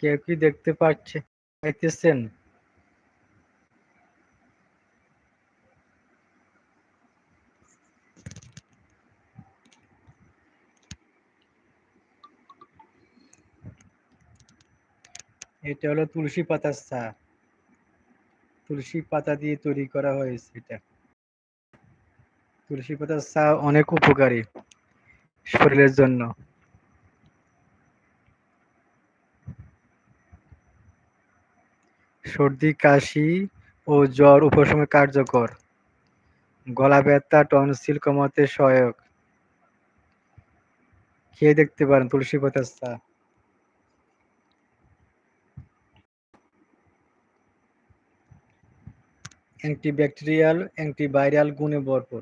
কেউ কি দেখতে পাইতেছেন? এটা হলো তুলসী পাতার চা। তুলসী পাতা দিয়ে তৈরি করা হয়েছে এটা। তুলসী পাতার চা অনেক উপকারী শরীরের জন্য। সর্দি, কাশি ও জ্বর উপশমে কার্যকর। গলা ব্যথা, টনসিল কমাতে সহায়ক। খেয়ে দেখতে পারেন তুলসী পাতার চা। অ্যান্টিব্যাকটেরিয়াল, অ্যান্টিভাইরাল গুণে ভরপুর।